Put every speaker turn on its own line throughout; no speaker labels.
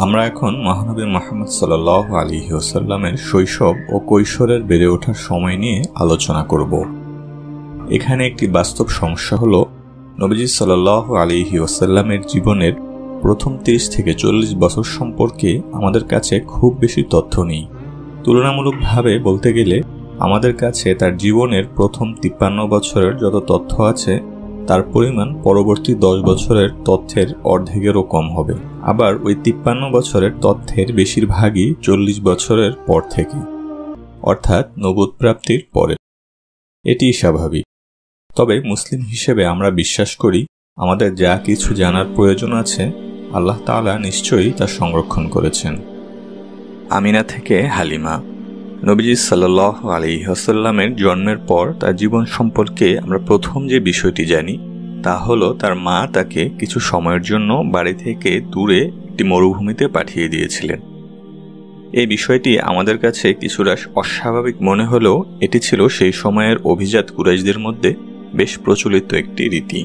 আমরা এখন মহানবী মুহাম্মদ সাল্লাল্লাহু আলাইহি ওয়াসাল্লামের শৈশব ও কৈশোরের বেড়ে ওঠার সময় নিয়ে আলোচনা করব। এখানে একটি বাস্তব সমস্যা হলো নবীজি সাল্লাল্লাহু আলাইহি ওয়াসাল্লামের জীবনের প্রথম 30 থেকে 40 বছর সম্পর্কে আমাদের কাছে খুব বেশি তথ্য নেই। তুলনামূলকভাবে বলতে গেলে আমাদের কাছে তার জীবনের প্রথম 53 বছরের যত তথ্য আছে তার পরিমাণ পরবর্তী 10 বছরের তথ্যের অর্ধেকেরও কম হবে। আবার ওই 53 বছরের তথ্যের বেশিরভাগই 40 বছরের পর থেকে, অর্থাৎ নবুয়ত প্রাপ্তির পরে। এটিই স্বাভাবিক। তবে মুসলিম হিসেবে আমরা বিশ্বাস করি আমাদের যা কিছু জানার প্রয়োজন আছে আল্লাহ তাআলা নিশ্চয়ই তা সংরক্ষণ করেছেন। আমিনা থেকে হালিমা। নবীজি সাল্লাল্লাহু আলাইহি ওয়াসাল্লামের জন্মের পর তার জীবন সম্পর্কে আমরা প্রথম যে বিষয়টি জানি তা হলো তার মা তাকে কিছু সময়ের জন্য বাড়ি থেকে দূরে একটি মরুভূমিতে পাঠিয়ে দিয়েছিলেন। এই বিষয়টি আমাদের কাছে কিছুটা অস্বাভাবিক মনে হলেও এটি ছিল সেই সময়ের অভিজাত কুরাইশদের মধ্যে বেশ প্রচলিত একটি রীতি।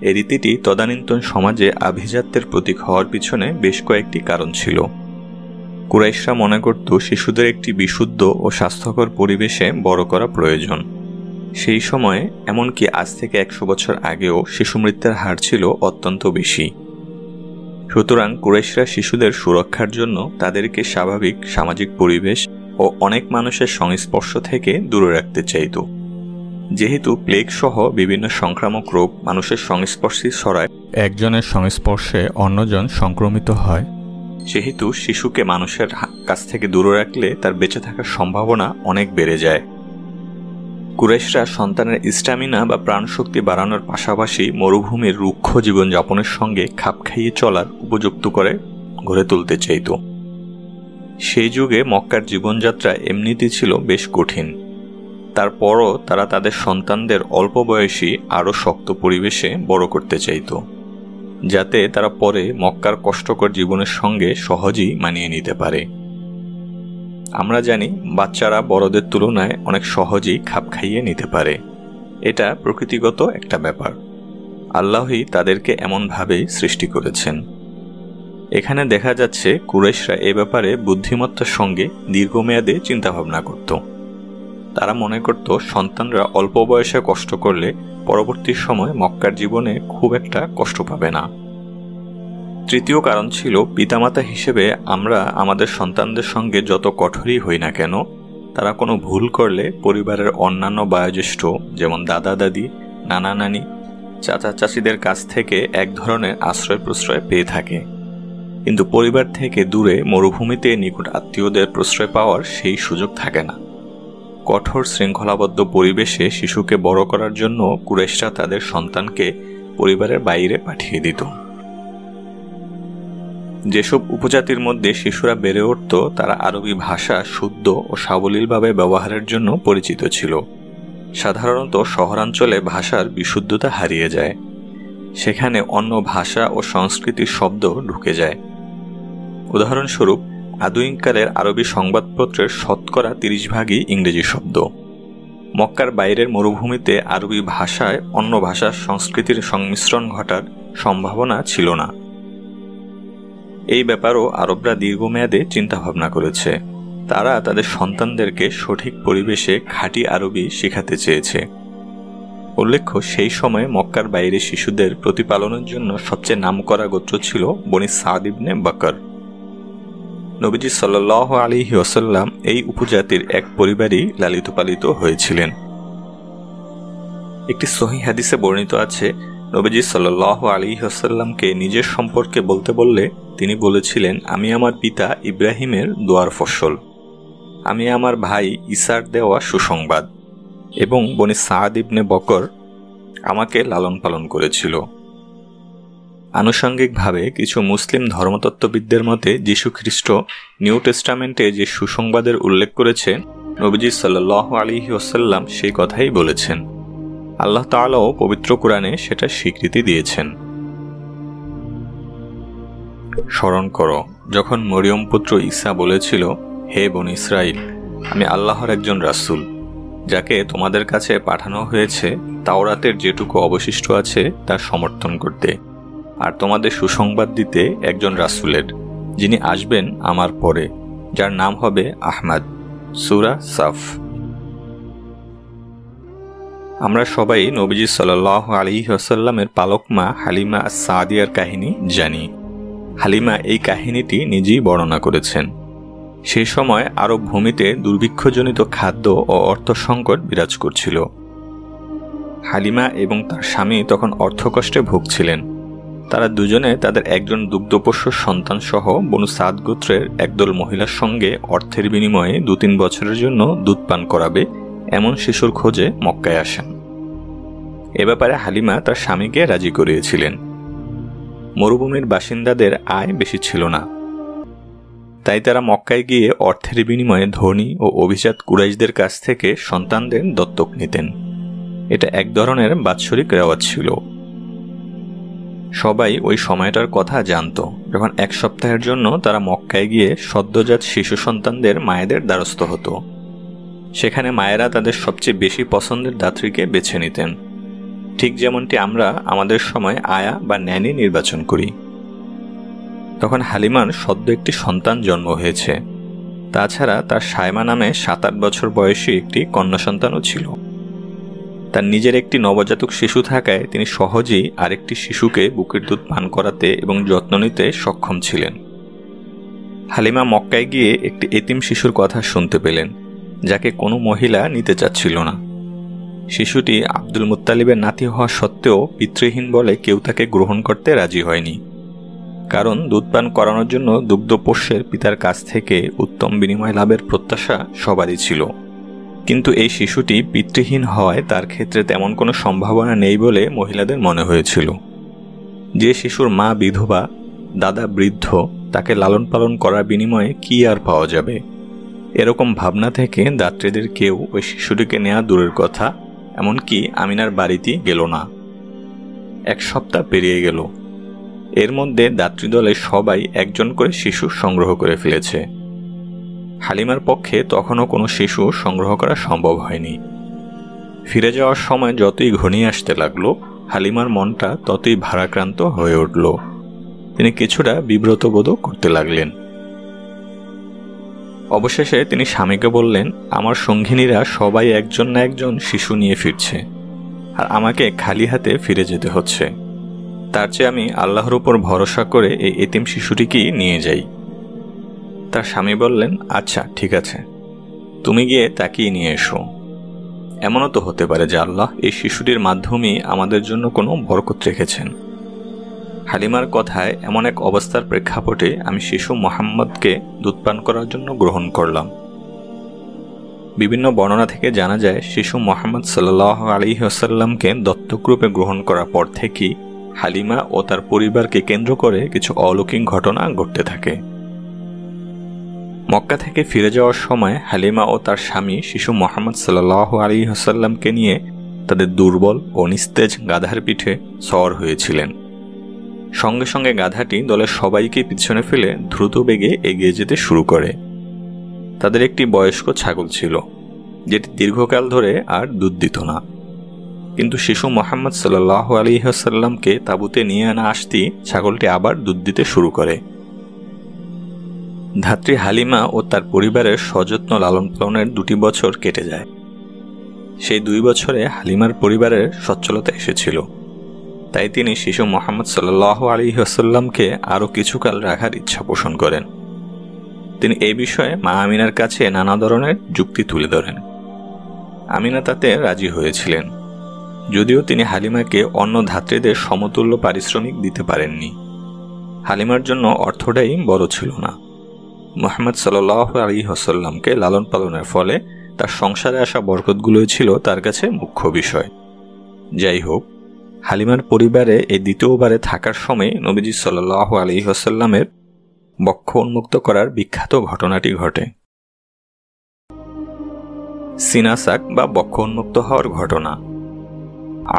এই রীতিটি তদানীন্তন সমাজে আভিজাত্যের প্রতীক হওয়ার পিছনে বেশ কয়েকটি কারণ ছিল। কুরাইশরা মনে করত শিশুদের একটি বিশুদ্ধ ও স্বাস্থ্যকর পরিবেশে বড় করা প্রয়োজন। সেই সময়ে এমনকি আজ থেকে 100 বছর আগেও শিশু মৃত্যুর হার ছিল অত্যন্ত বেশি। সুতরাং কুরাইশরা শিশুদের সুরক্ষার জন্য তাদেরকে স্বাভাবিক সামাজিক পরিবেশ ও অনেক মানুষের সংস্পর্শ থেকে দূরে রাখতে চাইত। যেহেতু প্লেগ সহ বিভিন্ন সংক্রামক রোগ মানুষের সংস্পর্শে ছড়ায়, একজনের সংস্পর্শে অন্যজন সংক্রমিত হয়, সেহেতু শিশুকে মানুষের কাছ থেকে দূরে রাখলে তার বেঁচে থাকার সম্ভাবনা অনেক বেড়ে যায়। কুরাইশরা সন্তানের স্ট্যামিনা বা প্রাণশক্তি বাড়ানোর পাশাপাশি মরুভূমির রুক্ষ জীবনযাপনের সঙ্গে খাপ খাইয়ে চলার উপযুক্ত করে গড়ে তুলতে চাইত। সেই যুগে মক্কার জীবনযাত্রা এমনিতেই ছিল বেশ কঠিন। তারপরও তারা তাদের সন্তানদের অল্প বয়সী আরও শক্ত পরিবেশে বড় করতে চাইত, যাতে তারা পরে মক্কার কষ্টকর জীবনের সঙ্গে সহজেই মানিয়ে নিতে পারে। আমরা জানি বাচ্চারা বড়দের তুলনায় অনেক সহজেই খাপ খাইয়ে নিতে পারে। এটা প্রকৃতিগত একটা ব্যাপার। আল্লাহই তাদেরকে এমনভাবেই সৃষ্টি করেছেন। এখানে দেখা যাচ্ছে কুরাইশরা এ ব্যাপারে বুদ্ধিমত্তার সঙ্গে দীর্ঘমেয়াদে চিন্তাভাবনা করত। তারা মনে করত সন্তানরা অল্প বয়সে কষ্ট করলে পরবর্তী সময় মক্কার জীবনে খুব একটা কষ্ট পাবে না। তৃতীয় কারণ ছিল পিতামাতা হিসেবে আমরা আমাদের সন্তানদের সঙ্গে যত কঠোরই হই না কেন, তারা কোনো ভুল করলে পরিবারের অন্যান্য বয়োজ্যেষ্ঠ যেমন দাদা দাদি, নানা নানি, চাচা চাচিদের কাছ থেকে এক ধরনের আশ্রয় প্রশ্রয় পেয়ে থাকে। কিন্তু পরিবার থেকে দূরে মরুভূমিতে নিকট আত্মীয়দের প্রশ্রয় পাওয়ার সেই সুযোগ থাকে না। কঠোর শৃঙ্খলাবদ্ধ পরিবেশে শিশুকে বড় করার জন্য কুরাইশরা তাদের সন্তানকে পরিবারের বাইরে পাঠিয়ে দিত। যেসব উপজাতির মধ্যে শিশুরা বেড়ে উঠত তারা আরবি ভাষা শুদ্ধ ও সাবলীলভাবে ব্যবহারের জন্য পরিচিত ছিল। সাধারণত শহরাঞ্চলে ভাষার বিশুদ্ধতা হারিয়ে যায়, সেখানে অন্য ভাষা ও সংস্কৃতির শব্দ ঢুকে যায়। উদাহরণস্বরূপ আধুনিককালের আরবি সংবাদপত্রের শতকরা 30 ভাগই ইংরেজি শব্দ। মক্কার বাইরের মরুভূমিতে আরবি ভাষায় অন্য ভাষার সংস্কৃতির সংমিশ্রণ ঘটার সম্ভাবনা ছিল না। এই ব্যাপারও আরবরা দীর্ঘমেয়াদে চিন্তাভাবনা করেছে। তারা তাদের সন্তানদেরকে সঠিক পরিবেশে খাঁটি আরবি শেখাতে চেয়েছে। উল্লেখ্য, সেই সময়ে মক্কার বাইরে শিশুদের প্রতিপালনের জন্য সবচেয়ে নামকরা গোত্র ছিল বনি সাদ ইবনে বকর। নবীজি সাল্লাল্লাহু আলাইহি ওয়াসাল্লাম এই উপজাতির এক পরিবারই লালিত পালিত হয়েছিলেন। একটি সহিহ হাদিসে বর্ণিত আছে, নবীজি সাল্লাল্লাহু আলাইহি ওয়াসাল্লামকে নিজের সম্পর্কে বলতে বললে তিনি বলেছিলেন, আমি আমার পিতা ইব্রাহিমের দোয়ার ফসল, আমি আমার ভাই ঈসার দেওয়া সুসংবাদ, এবং বনি সাদ ইবনে বকর আমাকে লালন পালন করেছিল। আনুষঙ্গিকভাবে কিছু মুসলিম ধর্মতত্ত্ববিদদের মতে যীশু খ্রিস্ট নিউ টেস্টামেন্টে যে সুসংবাদের উল্লেখ করেছেন নবীজি সাল্লাল্লাহু আলাইহি ওয়াসাল্লাম সেই কথাই বলেছেন। আল্লাহ তাআলাও পবিত্র কোরআনে সেটা স্বীকৃতি দিয়েছেন। স্মরণ করো যখন মরিয়ম পুত্র ঈসা বলেছিল, হে বনী ইসরাইল, আমি আল্লাহর একজন রাসূল, যাকে তোমাদের কাছে পাঠানো হয়েছে তাওরাতের যেটুকু অবশিষ্ট আছে তার সমর্থন করতে, আর তোমাদের সুসংবাদ দিতে একজন রাসূলের যিনি আসবেন আমার পরে, যার নাম হবে আহমদ। সূরা সাফ। আমরা সবাই নবীজি সাল্লাল্লাহু আলাইহি ওয়াসাল্লামের পালক মা হালিমা আস-সাদিয়ার কাহিনী জানি। হালিমা এই কাহিনীটি নিজেই বর্ণনা করেছেন। সেই সময় আরব ভূমিতে দুর্ভিক্ষজনিত খাদ্য ও অর্থ সংকট বিরাজ করছিল। হালিমা এবং তার স্বামী তখন অর্থকষ্টে ভুগছিলেন। তারা দুজনে তাদের একজন দুগ্ধপোষ্য সন্তান সহ বনু সাদ গোত্রের একদল মহিলার সঙ্গে অর্থের বিনিময়ে 2-3 বছরের জন্য দুধ পান করাবে এমন শিশুর খোঁজে মক্কায় আসেন। এ ব্যাপারে হালিমা তার স্বামীকে রাজি করিয়েছিলেন। মরুভূমির বাসিন্দাদের আয় বেশি ছিল না, তাই তারা মক্কায় গিয়ে অর্থের বিনিময়ে ধনী ও অভিজাত কুরাইশদের কাছ থেকে সন্তানদের দত্তক নিতেন। এটা এক ধরনের বাৎসরিক রেওয়াজ ছিল। সবাই ওই সময়টার কথা জানত, যখন 1 সপ্তাহের জন্য তারা মক্কায় গিয়ে সদ্যজাত শিশু সন্তানদের মায়েদের দ্বারস্থ হতো। সেখানে মায়েরা তাদের সবচেয়ে বেশি পছন্দের দাত্রীকে বেছে নিতেন, ঠিক যেমনটি আমরা আমাদের সময় আয়া বা ন্যানি নির্বাচন করি। তখন হালিমার সদ্য একটি সন্তান জন্ম হয়েছে। তাছাড়া তার সায়মা নামে 7-8 বছর বয়সী একটি কন্যা সন্তানও ছিল। তার নিজের একটি নবজাতক শিশু থাকায় তিনি সহজেই আরেকটি শিশুকে বুকের দুধ পান করাতে এবং যত্ন নিতে সক্ষম ছিলেন। হালিমা মক্কায় গিয়ে একটি এতিম শিশুর কথা শুনতে পেলেন, যাকে কোনো মহিলা নিতে চাচ্ছিল না। শিশুটি আব্দুল মুত্তালিবের নাতি হওয়া সত্ত্বেও পিতৃহীন বলে কেউ তাকে গ্রহণ করতে রাজি হয়নি। কারণ দুধ পান করানোর জন্য দুগ্ধপোষ্যের পিতার কাছ থেকে উত্তম বিনিময় লাভের প্রত্যাশা সবারই ছিল। কিন্তু এই শিশুটি পিতৃহীন হওয়ায় তার ক্ষেত্রে তেমন কোনো সম্ভাবনা নেই বলে মহিলাদের মনে হয়েছিল। যে শিশুর মা বিধবা, দাদা বৃদ্ধ, তাকে লালন পালন করার বিনিময়ে কি আর পাওয়া যাবে? এরকম ভাবনা থেকে দাত্রীদের কেউ ওই শিশুটিকে নেওয়া দূরের কথা, এমনকি আমিনার বাড়িতেই গেল না। 1 সপ্তাহ পেরিয়ে গেল। এর মধ্যে দাত্রীদলে সবাই একজন করে শিশু সংগ্রহ করে ফেলেছে। হালিমার পক্ষে তখনও কোনো শিশু সংগ্রহ করা সম্ভব হয়নি। ফিরে যাওয়ার সময় যতই ঘনিয়ে আসতে লাগলো, হালিমার মনটা ততই ভারাক্রান্ত হয়ে উঠল। তিনি কিছুটা বিব্রত বোধ করতে লাগলেন। অবশেষে তিনি স্বামীকে বললেন, আমার সঙ্গিনীরা সবাই একজন না একজন শিশু নিয়ে ফিরছে, আর আমাকে খালি হাতে ফিরে যেতে হচ্ছে। তার চেয়ে আমি আল্লাহর উপর ভরসা করে এই এতিম শিশুটিকেই নিয়ে যাই। তার স্বামী বললেন, আচ্ছা ঠিক আছে, তুমি গিয়ে তাকিয়ে নিয়ে এসো। এমনও তো হতে পারে যে আল্লাহ এই শিশুটির মাধ্যমেই আমাদের জন্য কোনো বরকত রেখেছেন। হালিমার কথায় এমন এক অবস্থার প্রেক্ষাপটে আমি শিশু মোহাম্মদকে দুধ পান করার জন্য গ্রহণ করলাম। বিভিন্ন বর্ণনা থেকে জানা যায়, শিশু মোহাম্মদ সাল্লাল্লাহু আলাইহি ওয়াসাল্লামকে দত্তকরূপে গ্রহণ করার পর থেকেই হালিমা ও তার পরিবারকে কেন্দ্র করে কিছু অলৌকিক ঘটনা ঘটতে থাকে। মক্কা থেকে ফিরে যাওয়ার সময় হালিমা ও তার স্বামী শিশু মোহাম্মদ সাল্লাল্লাহু আলাইহি ওয়াসাল্লামকে নিয়ে তাদের দুর্বল ও নিস্তেজ গাধার পিঠে সওয়ার হয়েছিলেন। সঙ্গে সঙ্গে গাধাটি দলের সবাইকে পিছনে ফেলে দ্রুত বেগে এগিয়ে যেতে শুরু করে। তাদের একটি বয়স্ক ছাগল ছিল, যেটি দীর্ঘকাল ধরে আর দুধ দিত না। কিন্তু শিশু মোহাম্মদ সাল্লাল্লাহু আলাইহি ওয়াসাল্লামকে তাঁবুতে নিয়ে আনা আসতেই ছাগলটি আবার দুধ দিতে শুরু করে। ধাত্রী হালিমা ও তার পরিবারের সযত্ন লালন পালনের 2 বছর কেটে যায়। সেই 2 বছরে হালিমার পরিবারের সচ্ছলতা এসেছিল, তাই তিনি শিশু মোহাম্মদ সাল্লাল্লাহু আলাইহি ওয়াসাল্লামকে আরও কিছুকাল রাখার ইচ্ছা পোষণ করেন। তিনি এই বিষয়ে মা আমিনার কাছে নানা ধরনের যুক্তি তুলে ধরেন। আমিনা তাতে রাজি হয়েছিলেন, যদিও তিনি হালিমাকে অন্য ধাত্রীদের সমতুল্য পারিশ্রমিক দিতে পারেননি। হালিমার জন্য অর্থটাই বড় ছিল না। মুহাম্মদ সাল্লাল্লাহু আলাইহি ওয়াসাল্লামকে লালন পালনের ফলে তার সংসারে আসা বরকতগুলোই ছিল তার কাছে মুখ্য বিষয়। যাই হোক, হালিমার পরিবারে এই দ্বিতীয়বারে থাকার সময় নবীজি সাল্লাল্লাহু আলাইহি ওয়াসাল্লামের বক্ষ উন্মুক্ত করার বিখ্যাত ঘটনাটি ঘটে। সিনাসাক বা বক্ষ উন্মুক্ত হওয়ার ঘটনা।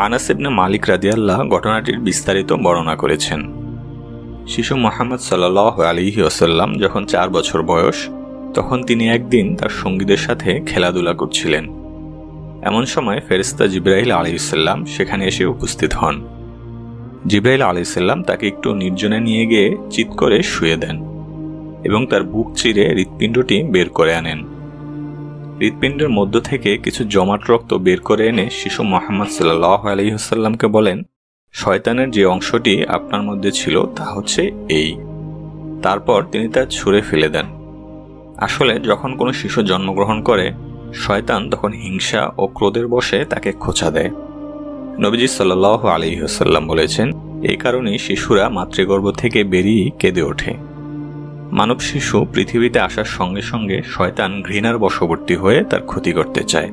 আনাস ইবনে মালিক রাদিয়াল্লাহু ঘটনাটির বিস্তারিত বর্ণনা করেছেন। শিশু মুহাম্মদ সাল্লাল্লাহু আলাইহি ওয়াসাল্লাম যখন 4 বছর বয়স, তখন তিনি একদিন তার সঙ্গীদের সাথে খেলাধুলা করছিলেন। এমন সময় ফেরেশতা জিবরাইল আলাইহিস সালাম সেখানে এসে উপস্থিত হন। জিবরাইল আলাইহিস সালাম তাকে একটু নির্জনে নিয়ে গিয়ে চিৎ করে শুয়ে দেন। এবং তার বুক চিরে হৃৎপিণ্ডটি বের করে আনেন। হৃৎপিণ্ডের মধ্য থেকে কিছু জমাট রক্ত বের করে এনে শিশু মুহাম্মদ সাল্লাল্লাহু আলাইহি ওয়াসাল্লামকে বলেন, শয়তানের যে অংশটি আপনার মধ্যে ছিল তা হচ্ছে এই। তারপর তিনি তা ছুঁড়ে ফেলে দেন। আসলে যখন কোনো শিশু জন্মগ্রহণ করে, শয়তান তখন হিংসা ও ক্রোধের বশে তাকে খোঁচা দেয়। নবীজি সাল্লাল্লাহু আলাইহি ওয়াসাল্লাম বলেছেন, এই কারণেই শিশুরা মাতৃগর্ভ থেকে বেরিয়ে কেঁদে ওঠে। মানব শিশু পৃথিবীতে আসার সঙ্গে সঙ্গে শয়তান ঘৃণার বশবর্তী হয়ে তার ক্ষতি করতে চায়।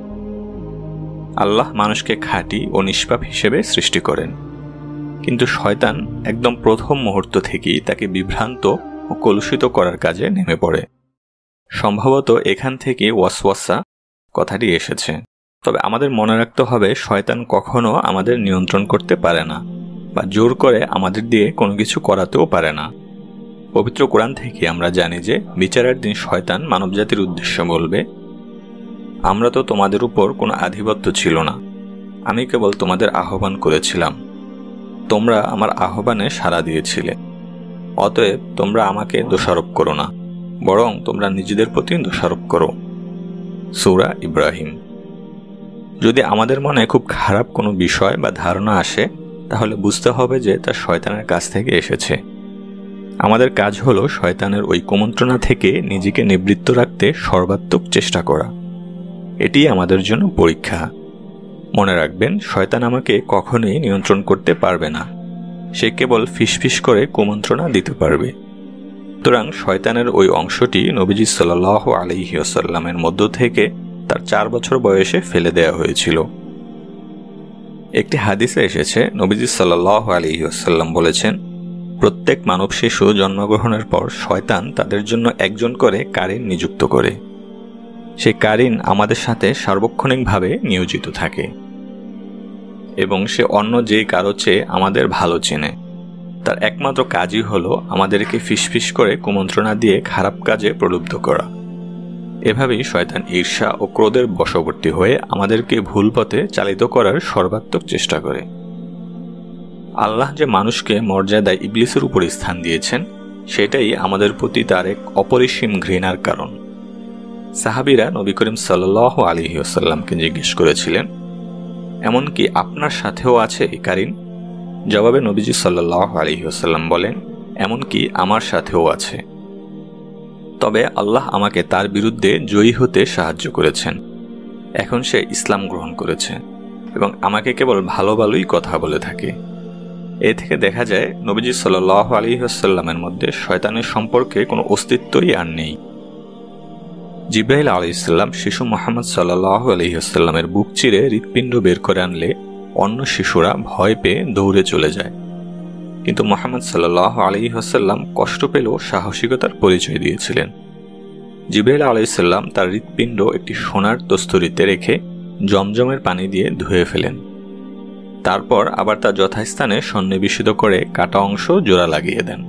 আল্লাহ মানুষকে খাঁটি ও নিষ্পাপ হিসেবে সৃষ্টি করেন, কিন্তু শয়তান একদম প্রথম মুহূর্ত থেকেই তাকে বিভ্রান্ত ও কলুষিত করার কাজে নেমে পড়ে। সম্ভবত এখান থেকে ওয়াসওয়াসা কথাটি এসেছে। তবে আমাদের মনে রাখতে হবে, শয়তান কখনো আমাদের নিয়ন্ত্রণ করতে পারে না বা জোর করে আমাদের দিয়ে কোনো কিছু করাতেও পারে না। পবিত্র কোরআন থেকে আমরা জানি যে বিচারের দিন শয়তান মানবজাতির উদ্দেশ্যে বলবে, আমরা তো তোমাদের উপর কোনো আধিপত্য ছিল না, আমি কেবল তোমাদের আহ্বান করেছিলাম, তোমরা আমার আহ্বানে সাড়া দিয়েছিলে, অতএব তোমরা আমাকে দোষারোপ করো না, বরং তোমরা নিজেদের প্রতি দোষারোপ করো। সূরা ইব্রাহিম। যদি আমাদের মনে খুব খারাপ কোনো বিষয় বা ধারণা আসে, তাহলে বুঝতে হবে যে তা শয়তানের কাছ থেকে এসেছে। আমাদের কাজ হলো শয়তানের ওই কুমন্ত্রণা থেকে নিজেকে নিবৃত্ত রাখতে সর্বাত্মক চেষ্টা করা। এটি আমাদের জন্য পরীক্ষা। মনে রাখবেন, শয়তান আমাকে কখনোই নিয়ন্ত্রণ করতে পারবে না, সে কেবল ফিসফিস করে কুমন্ত্রণা দিতে পারবে। সুতরাং শয়তানের ওই অংশটি নবীজি সাল্লাল্লাহু আলাইহি ওয়াসাল্লামের মধ্য থেকে তার 4 বছর বয়সে ফেলে দেওয়া হয়েছিল। একটি হাদিসে এসেছে, নবীজি সাল্লাল্লাহু আলাইহি ওয়াসাল্লাম বলেছেন, প্রত্যেক মানব শিশু জন্মগ্রহণের পর শয়তান তাদের জন্য একজন করে কারিন নিযুক্ত করে। সেই কারিন আমাদের সাথে সার্বক্ষণিকভাবে নিয়োজিত থাকে এবং সে অন্য যে কারো চেয়ে আমাদের ভালো চেনে। তার একমাত্র কাজই হলো আমাদেরকে ফিসফিস করে কুমন্ত্রণা দিয়ে খারাপ কাজে প্রলুব্ধ করা। এভাবেই শয়তান ঈর্ষা ও ক্রোধের বশবর্তী হয়ে আমাদেরকে ভুল পথে চালিত করার সর্বাত্মক চেষ্টা করে। আল্লাহ যে মানুষকে মর্যাদায় ইবলিসের উপর স্থান দিয়েছেন, সেটাই আমাদের প্রতি তার এক অপরিসীম ঘৃণার কারণ। সাহাবীরা নবী করিম সাল্লাল্লাহু আলাইহি ওয়াসাল্লামকে জিজ্ঞেস করেছিলেন, এমনকি আপনার সাথেও আছে এই কারিন? জবাবে নবীজি সাল্লাল্লাহু আলাইহি ওয়াসাল্লাম বলেন, এমনকি আমার সাথেও আছে। তবে আল্লাহ আমাকে তার বিরুদ্ধে জয়ী হতে সাহায্য করেছেন। এখন সে ইসলাম গ্রহণ করেছে এবং আমাকে কেবল ভালো ভালোই কথা বলে থাকে। এ থেকে দেখা যায় নবীজি সাল্লাল্লাহু আলাইহি ওয়াসাল্লামের মধ্যে শয়তানের সম্পর্কে কোনো অস্তিত্বই আর নেই। জিবরাইল আলাইহিস সালাম শিশু মুহাম্মদ সাল্লাল্লাহু আলাইহি ওয়াসাল্লামের বুক চিরে হৃৎপিণ্ড বের করে আনলে অন্য শিশুরা ভয় পেয়ে দৌড়ে চলে যায়, কিন্তু মুহাম্মদ সাল্লাল্লাহু আলাইহি ওয়াসাল্লাম কষ্ট পেলেও সাহসিকতার পরিচয় দিয়েছিলেন। জিবরাইল আলাইহিস সালাম তার হৃৎপিণ্ড একটি সোনার তস্তরিতে রেখে জমজমের পানি দিয়ে ধুয়ে ফেলেন। তারপর আবার তা যথাস্থানে সন্নিবেশিত করে কাটা অংশ জোড়া লাগিয়ে দেন।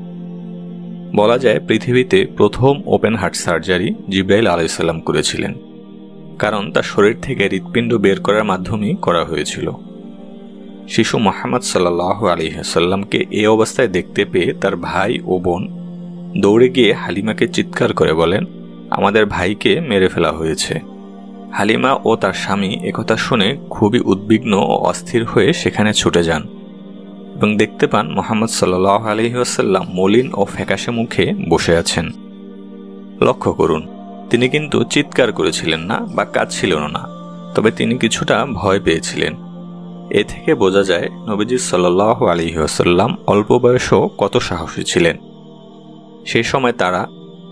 বলা যায় পৃথিবীতে প্রথম ওপেন হার্ট সার্জারি জিবরাইল আলাইহিস সালাম করেছিলেন, কারণ তার শরীর থেকে হৃৎপিণ্ড বের করার মাধ্যমেই করা হয়েছিল। শিশু মুহাম্মদ সাল্লাল্লাহু আলাইহি ওয়াসাল্লামকে এই অবস্থায় দেখতে পেয়ে তার ভাই ও বোন দৌড়ে গিয়ে হালিমাকে চিৎকার করে বলেন, আমাদের ভাইকে মেরে ফেলা হয়েছে। হালিমা ও তার স্বামী একথা শুনে খুবই উদ্বিগ্ন ও অস্থির হয়ে সেখানে ছুটে যান এবং দেখতে পান মুহাম্মদ সাল্লাল্লাহু আলাইহি ওয়াসাল্লাম মলিন ও ফ্যাকাশে মুখে বসে আছেন। লক্ষ্য করুন, তিনি কিন্তু চিৎকার করেছিলেন না বা কাঁদছিলেন না, তবে তিনি কিছুটা ভয় পেয়েছিলেন। এ থেকে বোঝা যায় নবীজি সাল্লাল্লাহু আলাইহি ওয়াসাল্লাম অল্প বয়সেও কত সাহসী ছিলেন। সেই সময় তারা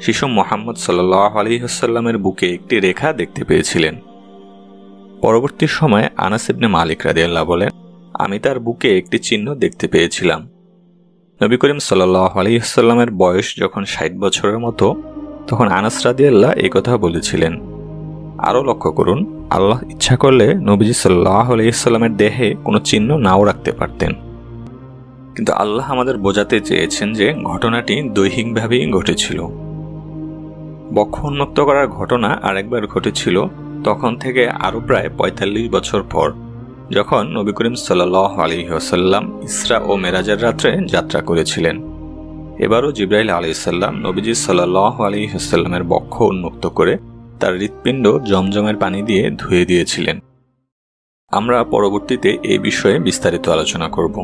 শিশু মুহাম্মদ সাল্লাল্লাহু আলাইহি ওয়াসাল্লামের বুকে একটি রেখা দেখতে পেয়েছিলেন। পরবর্তী সময়ে আনাস ইবনে মালিক রাদিয়াল্লাহু বলেন, আমি তার বুকে একটি চিহ্ন দেখতে পেয়েছিলাম। নবী করিম সাল্লাল্লাহু আলাইহি ওয়াসাল্লামের বয়স যখন 60 বছরের মতো, তখন আনাস রাদিয়াল্লাহু এই কথা বলেছিলেন। আরও লক্ষ্য করুন, আল্লাহ ইচ্ছা করলে নবীজি সাল্লাল্লাহু আলাইহি ওয়াসাল্লামের দেহে কোনো চিহ্ন নাও রাখতে পারতেন, কিন্তু আল্লাহ আমাদের বোঝাতে চেয়েছেন যে ঘটনাটি দৈহিকভাবেই ঘটেছিল। বক্ষ উন্মুক্ত করার ঘটনা আরেকবার ঘটেছিল তখন থেকে আরও প্রায় 45 বছর পর, যখন নবী করিম সাল্লাল্লাহু আলাইহি ওয়াসাল্লাম ইসরা ও মেরাজের রাত্রে যাত্রা করেছিলেন এবারও জিবরাইল আলাইহিসসালাম নবীজি সাল্লাল্লাহু আলাইহি ওয়াসাল্লামের বক্ষ উন্মুক্ত করে তার হৃৎপিণ্ড জমজমের পানি দিয়ে ধুয়ে দিয়েছিলেন। আমরা পরবর্তীতে এই বিষয়ে বিস্তারিত আলোচনা করব।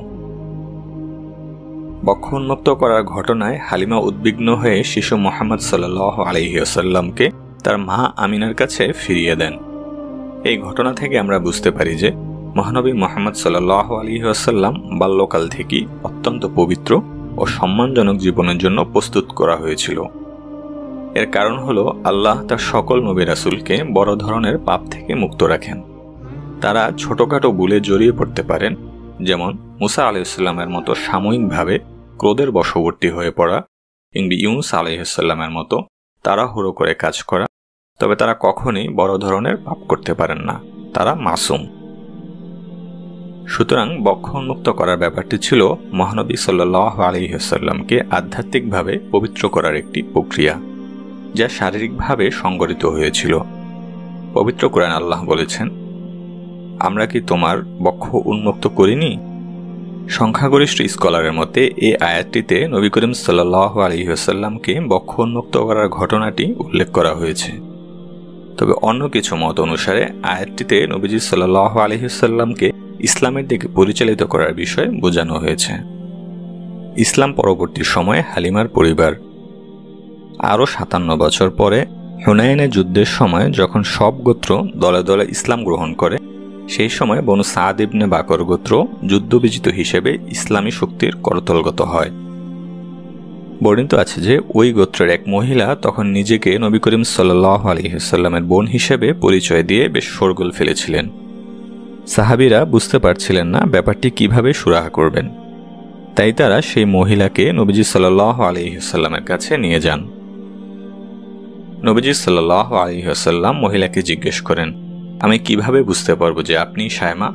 বক্ষ উন্মুক্ত করার ঘটনায় হালিমা উদ্বিগ্ন হয়ে শিশু মুহাম্মদ সাল্লাল্লাহু আলাইহি ওয়াসাল্লামকে তার মা আমিনার কাছে ফিরিয়ে দেন। এই ঘটনা থেকে আমরা বুঝতে পারি যে মহানবী মুহাম্মদ সাল্লাল্লাহু আলাইহি ওয়াসাল্লাম বাল্যকাল থেকেই অত্যন্ত পবিত্র ও সম্মানজনক জীবনের জন্য প্রস্তুত করা হয়েছিল। এর কারণ হলো আল্লাহ তার সকল নবী রাসূলকে বড় ধরনের পাপ থেকে মুক্ত রাখেন। তারা ছোটখাটো ভুলে জড়িয়ে পড়তে পারেন, যেমন মুসা আলাইহিসসালামের মতো সাময়িকভাবে ক্রোধের বশবর্তী হয়ে পড়া কিংবা ইউনুস আলাইহিসসালামের মতো তাড়াহুড়ো করে কাজ করা। তবে তারা কখনোই বড় ধরনের পাপ করতে পারেন না, তারা মাসুম। সুতরাং বক্ষ উন্মুক্ত করার ব্যাপারটি ছিল মহানবী সাল্লাল্লাহু আলাইহি ওয়াসাল্লামকে আধ্যাত্মিকভাবে পবিত্র করার একটি প্রক্রিয়া, যা শারীরিকভাবে সংগঠিত হয়েছিল। পবিত্র কোরআন আল্লাহ বলেছেন, আমরা কি তোমার বক্ষ উন্মুক্ত করিনি? সংখ্যাগরিষ্ঠ স্কলারের মতে এই আয়াতটিতে নবী করিম সাল্লাল্লাহু আলাইহি ওয়াসাল্লামকে বক্ষ উন্মুক্ত করার ঘটনাটি উল্লেখ করা হয়েছে। তবে অন্য কিছু মত অনুসারে আয়াতটিতে নবীজি সাল্লাল্লাহু আলাইহি ওয়াসাল্লামকে ইসলামের দিকে পরিচালিত করার বিষয়ে বোঝানো হয়েছে। ইসলাম পরবর্তী সময়ে হালিমার পরিবার আরও 57 বছর পরে হুনাইনের যুদ্ধের সময় যখন সব গোত্র দলে দলে ইসলাম গ্রহণ করে, সেই সময় বনু সাদ ইবনে বাকর গোত্র যুদ্ধবিজিত হিসেবে ইসলামী শক্তির করতলগত হয়। বর্ণিত আছে যে ওই গোত্রের এক মহিলা তখন নিজেকে নবী করিম সাল্লাল্লাহু আলাইহি ওয়াসাল্লামের বোন হিসেবে পরিচয় দিয়ে বেশ শোরগোল ফেলেছিলেন। সাহাবীরা বুঝতে পারছিলেন না ব্যাপারটি কিভাবে সুরাহা করবেন, তাই তারা সেই মহিলাকে নবীজি সাল্লাল্লাহু আলাইহি ওয়াসাল্লামের কাছে নিয়ে যান। নবীজি সাল্লাল্লাহু আলাইহি ওয়াসাল্লাম মহিলাকে জিজ্ঞেস করেন, আমি কিভাবে বুঝতে পারবো যে আপনি শায়মা?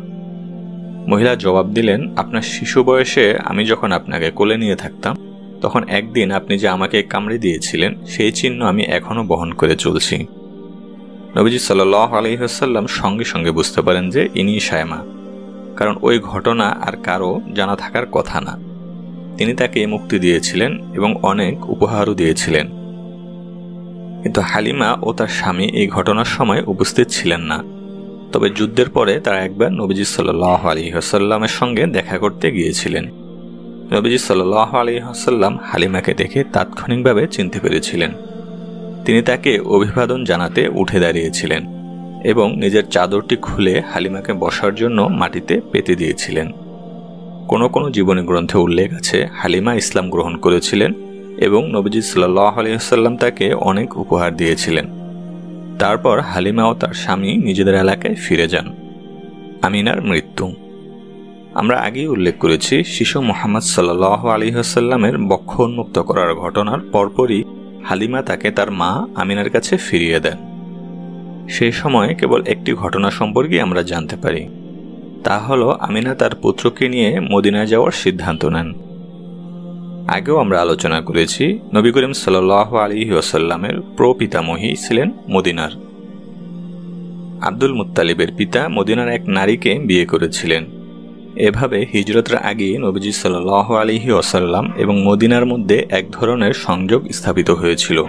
মহিলা জবাব দিলেন, আপনার শিশু বয়সে আমি যখন আপনাকে কোলে নিয়ে থাকতাম, তখন একদিন আপনি যে আমাকে কামড়ে দিয়েছিলেন সেই চিহ্ন আমি এখনো বহন করে চলছি। নবীজি সাল্লাল্লাহু আলাইহি ওয়াসাল্লাম সঙ্গে সঙ্গে বুঝতে পারেন যে ইনি শায়মা, কারণ ওই ঘটনা আর কারো জানা থাকার কথা না। তিনি তাকে মুক্তি দিয়েছিলেন এবং অনেক উপহারও দিয়েছিলেন। কিন্তু হালিমা ও তার স্বামী এই ঘটনার সময় উপস্থিত ছিলেন না। তবে যুদ্ধের পরে তারা একবার নবীজি সাল্লাল্লাহু আলাইহি ওয়াসাল্লামের সঙ্গে দেখা করতে গিয়েছিলেন। নবীজি সাল্লাল্লাহু আলাইহি ওয়াসাল্লাম হালিমাকে দেখে তাৎক্ষণিকভাবে চিনতে পেরেছিলেন। তিনি তাকে অভিবাদন জানাতে উঠে দাঁড়িয়েছিলেন এবং নিজের চাদরটি খুলে হালিমাকে বসার জন্য মাটিতে পেতে দিয়েছিলেন। কোনো কোনো জীবনী গ্রন্থে উল্লেখ আছে হালিমা ইসলাম গ্রহণ করেছিলেন এবং নবীজি সাল্লাল্লাহু আলাইহি ওয়াসাল্লাম তাকে অনেক উপহার দিয়েছিলেন। তারপর হালিমা ও তার স্বামী নিজেদের এলাকায় ফিরে যান। আমিনার মৃত্যু আমরা আগেই উল্লেখ করেছি, শিশু মুহাম্মদ সাল্লাল্লাহু আলাইহি ওয়াসাল্লামের বক্ষ উন্মুক্ত করার ঘটনার পরপরই হালিমা তাকে তার মা আমিনার কাছে ফিরিয়ে দেন। সেই সময় কেবল একটি ঘটনা সম্পর্কে আমরা জানতে পারি, তা হলো আমিনা তার পুত্রকে নিয়ে মদিনায় যাওয়ার সিদ্ধান্ত নেন। আগেও আমরা আলোচনা করেছি নবী করিম সাল্লাল্লাহু আলাইহি ওয়াসাল্লামের প্রপিতামহী ছিলেন মদিনার। আব্দুল মুত্তালিবের পিতা মদিনার এক নারীকে বিয়ে করেছিলেন। এভাবে হিজরতের আগে নবীজি সাল্লাল্লাহু আলাইহি ওয়াসাল্লাম এবং মদিনার মধ্যে এক ধরনের সংযোগ স্থাপিত হয়েছিল।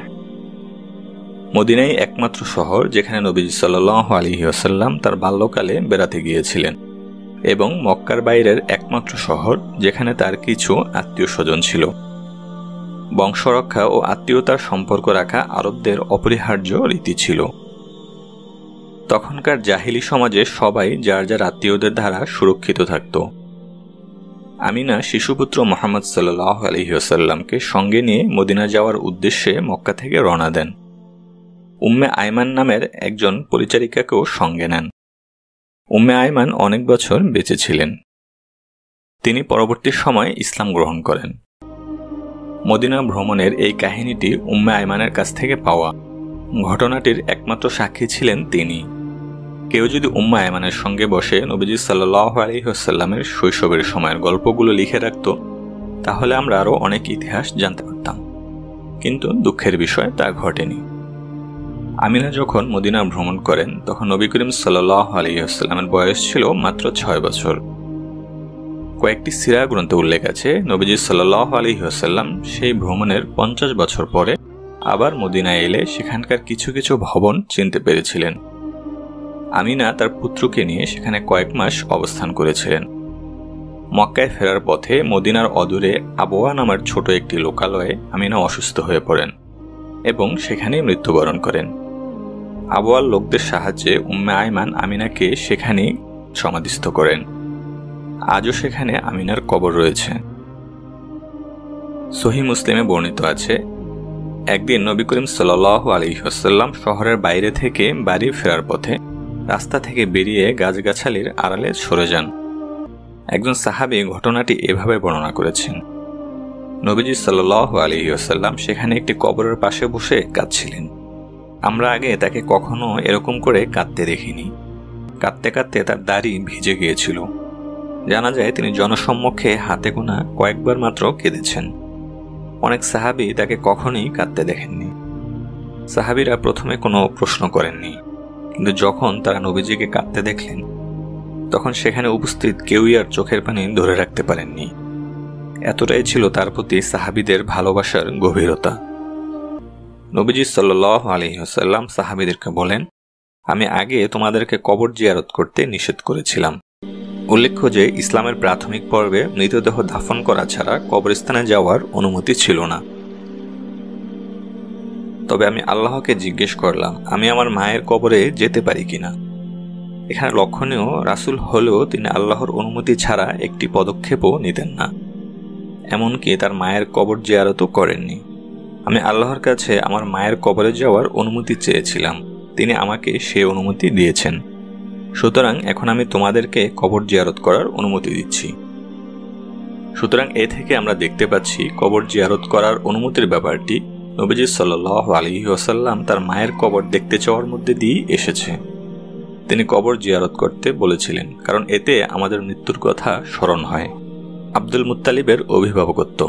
মদিনাই একমাত্র শহর যেখানে নবীজি সাল্লাল্লাহু আলাইহি ওয়াসাল্লাম তার বাল্যকালে বেড়াতে গিয়েছিলেন এবং মক্কার বাইরের একমাত্র শহর যেখানে তার কিছু আত্মীয় স্বজন ছিল। বংশরক্ষা ও আত্মীয়তার সম্পর্ক রাখা আরবদের অপরিহার্য রীতি ছিল। তখনকার জাহিলি সমাজে সবাই যার যার আত্মীয়দের দ্বারা সুরক্ষিত থাকত। আমিনা শিশুপুত্র মুহাম্মদ সাল্লাল্লাহু আলাইহি ওয়াসাল্লামকে সঙ্গে নিয়ে মদিনা যাওয়ার উদ্দেশ্যে মক্কা থেকে রওনা দেন। উম্মে আয়মান নামের একজন পরিচারিকাকেও সঙ্গে নেন। উম্মে আয়মান অনেক বছর বেঁচে ছিলেন। তিনি পরবর্তী সময়ে ইসলাম গ্রহণ করেন। মদিনা ভ্রমণের এই কাহিনীটি উম্মে আয়মানের কাছ থেকে পাওয়া। ঘটনাটির একমাত্র সাক্ষী ছিলেন তিনি। কেউ যদি উম্মে আয়মানের সঙ্গে বসে নবীজি সাল্লাল্লাহু আলাইহি ওয়াসাল্লামের শৈশবের সময়ের গল্পগুলো লিখে রাখত, তাহলে আমরা আরও অনেক ইতিহাস জানতে পারতাম। কিন্তু দুঃখের বিষয় তা ঘটেনি। আমিনা যখন মদিনা ভ্রমণ করেন তখন নবী করিম সাল্লাল্লাহু আলাইহি ওয়াসাল্লামের বয়স ছিল মাত্র 6 বছর। কয়েকটি সিরা গ্রন্থে উল্লেখ আছে নবীজি সাল্লাল্লাহু আলাইহি ওয়াসাল্লাম সেই ভ্রমণের 50 বছর পরে আবার মদিনায় এলে সেখানকার কিছু কিছু ভবন চিনতে পেরেছিলেন। আমিনা তার পুত্রকে নিয়ে সেখানে কয়েক মাস অবস্থান করেছিলেন। মক্কায় ফেরার পথে মদিনার অদূরে আবওয়া নামের ছোট একটি লোকালয়ে আমিনা অসুস্থ হয়ে পড়েন এবং সেখানেই মৃত্যুবরণ করেন। আবওয়ার লোকদের সাহায্যে উম্মে আয়মান আমিনাকে সেখানেই সমাধিস্থ করেন। আজও সেখানে আমিনার কবর রয়েছে। সহিহ মুসলিমে বর্ণিত আছে, একদিন নবী করিম সাল্লাল্লাহু আলাইহি ওয়াসাল্লাম শহরের বাইরে থেকে বাড়ি ফেরার পথে রাস্তা থেকে বেরিয়ে গাছগাছালির আড়ালে সরে যান। একজন সাহাবী ঘটনাটি এভাবে বর্ণনা করেছেন, নবীজি সাল্লাল্লাহু আলাইহি ওয়াসাল্লাম সেখানে একটি কবরের পাশে বসে কাঁদছিলেন। আমরা আগে তাকে কখনো এরকম করে কাঁদতে দেখিনি। কাঁদতে কাঁদতে তার দাড়ি ভিজে গিয়েছিল। জানা যায় তিনি জনসম্মুখে হাতে গোনা কয়েকবার মাত্র কেঁদেছেন। অনেক সাহাবী তাকে কখনোই কাঁদতে দেখেননি। সাহাবীরা প্রথমে কোনো প্রশ্ন করেননি, কিন্তু যখন তারা নবীজিকে কাঁদতে দেখলেন তখন সেখানে উপস্থিত কেউই আর চোখের পানি ধরে রাখতে পারেননি। এতটাই ছিল তার প্রতি সাহাবীদের ভালোবাসার গভীরতা। নবীজি সাল্লাল্লাহু আলাইহি ওয়াসাল্লাম সাহাবীদেরকে বলেন, আমি আগে তোমাদেরকে কবর জিয়ারত করতে নিষেধ করেছিলাম। উল্লেখ্য যে ইসলামের প্রাথমিক পর্বে মৃতদেহ দাফন করা ছাড়া কবরস্থানে যাওয়ার অনুমতি ছিল না। তবে আমি আল্লাহকে জিজ্ঞেস করলাম আমি আমার মায়ের কবরে যেতে পারি কিনা। এখানে লক্ষণীয়, রাসূল হলেও তিনি আল্লাহর অনুমতি ছাড়া একটি পদক্ষেপও নিতেন না, এমনকি তার মায়ের কবর জিয়ারতও করেননি। আমি আল্লাহর কাছে আমার মায়ের কবরে যাওয়ার অনুমতি চেয়েছিলাম, তিনি আমাকে সে অনুমতি দিয়েছেন। সুতরাং এখন আমি তোমাদেরকে কবর জিয়ারত করার অনুমতি দিচ্ছি। সুতরাং এ থেকে আমরা দেখতে পাচ্ছি কবর জিয়ারত করার অনুমতির ব্যাপারটি নবীজি সাল্লাল্লাহু আলাইহি ওয়াসাল্লাম তার মায়ের কবর দেখতে চাওয়ার মধ্যে দিয়ে এসেছে। তিনি কবর জিয়ারত করতে বলেছিলেন কারণ এতে আমাদের মৃত্যুর কথা স্মরণ হয়। আব্দুল মুত্তালিবের অভিভাবকত্ব।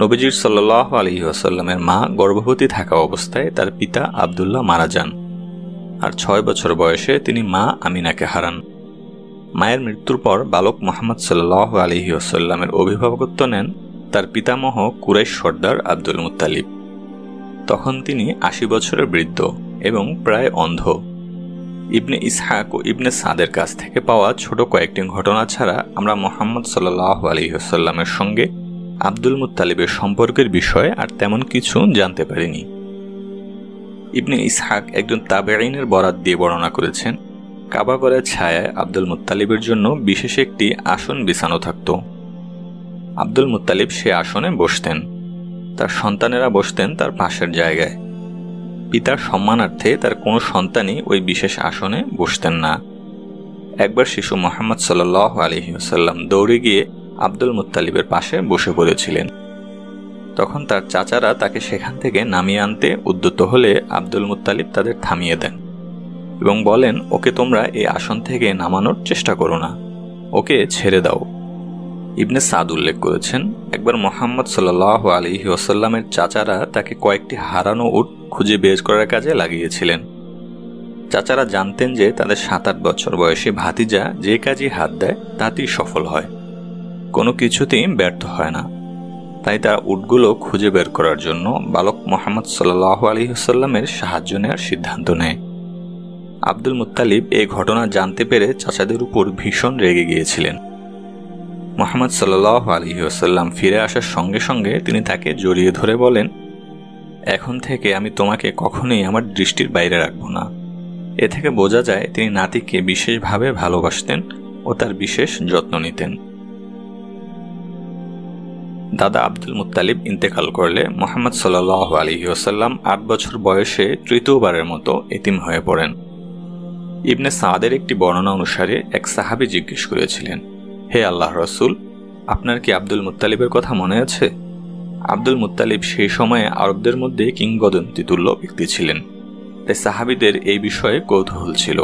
নবীজির সাল্লাল্লাহু আলাইহি ওয়াসাল্লামের মা গর্ভবতী থাকা অবস্থায় তার পিতা আব্দুল্লাহ মারা যান, আর 6 বছর বয়সে তিনি মা আমিনাকে হারান। মায়ের মৃত্যুর পর বালক মুহাম্মদ সাল্লাল্লাহু আলাইহি ওয়াসাল্লামের অভিভাবকত্ব নেন তার পিতামহ কুরাইশ সর্দার আব্দুল মুত্তালিব। তখন তিনি 80 বছরের বৃদ্ধ এবং প্রায় অন্ধ। ইবনে ইসহাক ও ইবনে সাদের কাছ থেকে পাওয়া ছোট কয়েকটি ঘটনা ছাড়া আমরা মুহাম্মদ সাল্লাল্লাহু আলাইহি ওয়াসাল্লামের সঙ্গে আব্দুল মুত্তালিবের সম্পর্কের বিষয়ে আর তেমন কিছু জানতে পারিনি। ইবনে ইসহাক একজন তাবেঈনের বরাত দিয়ে বর্ণনা করেছেন, কাবা ঘরের ছায়ায় আব্দুল মুত্তালিবের জন্য বিশেষ একটি আসন বিছানো থাকত। আব্দুল মুত্তালিব সে আসনে বসতেন, তার সন্তানেরা বসতেন তার পাশের জায়গায়। পিতার সম্মানার্থে তার কোনো সন্তানই ওই বিশেষ আসনে বসতেন না। একবার শিশু মুহাম্মদ সাল্লাল্লাহু আলাইহি ওয়াসাল্লাম দৌড়ে গিয়ে আব্দুল মুত্তালিবের পাশে বসে পড়েছিলেন। তখন তার চাচারা তাকে সেখান থেকে নামিয়ে আনতে উদ্যত হলে আব্দুল মুত্তালিব তাদের থামিয়ে দেন এবং বলেন, ওকে তোমরা এই আসন থেকে নামানোর চেষ্টা করো না, ওকে ছেড়ে দাও। ইবনে সাদ উল্লেখ করেছেন, একবার মুহাম্মদ সাল্লাল্লাহু আলাইহি ওয়াসাল্লামের চাচারা তাকে কয়েকটি হারানো উট খুঁজে বের করার কাজে লাগিয়েছিলেন। চাচারা জানতেন যে তাদের 7-8 বছর বয়সী ভাতিজা যে কাজে হাত দেয় তাতেই সফল হয়, কোনো কিছুতেই ব্যর্থ হয় না। তাই তারা উটগুলো খুঁজে বের করার জন্য বালক মুহাম্মদ সাল্লাল্লাহু আলাইহি ওয়াসাল্লামের সাহায্য নেওয়ার সিদ্ধান্ত নেয়। আব্দুল মুত্তালিব এই ঘটনা জানতে পেরে চাচাদের উপর ভীষণ রেগে গিয়েছিলেন। মুহাম্মদ সাল্লাল্লাহু আলাইহি ওয়াসাল্লাম ফিরে আসার সঙ্গে সঙ্গে তিনি তাকে জড়িয়ে ধরে বলেন, এখন থেকে আমি তোমাকে কখনোই আমার দৃষ্টির বাইরে রাখব না। এ থেকে বোঝা যায় তিনি নাতিকে বিশেষভাবে ভালোবাসতেন ও তার বিশেষ যত্ন নিতেন। দাদা আব্দুল মুত্তালিব ইন্তেকাল করলে মুহাম্মদ সাল্লাল্লাহু আলাইহি ওয়াসাল্লাম 8 বছর বয়সে তৃতীয়বারের মতো এতিম হয়ে পড়েন। ইবনে সাদের একটি বর্ণনা অনুসারে এক সাহাবী জিজ্ঞেস করেছিলেন, হে আল্লাহর রাসূল, আপনার কি আব্দুল মুত্তালিবের কথা মনে আছে? আব্দুল মুত্তালিব সেই সময়ে আরবদের মধ্যে কিংবদন্তি তুল্য ব্যক্তি ছিলেন, তাই সাহাবীদের এই বিষয়ে কৌতূহল ছিল।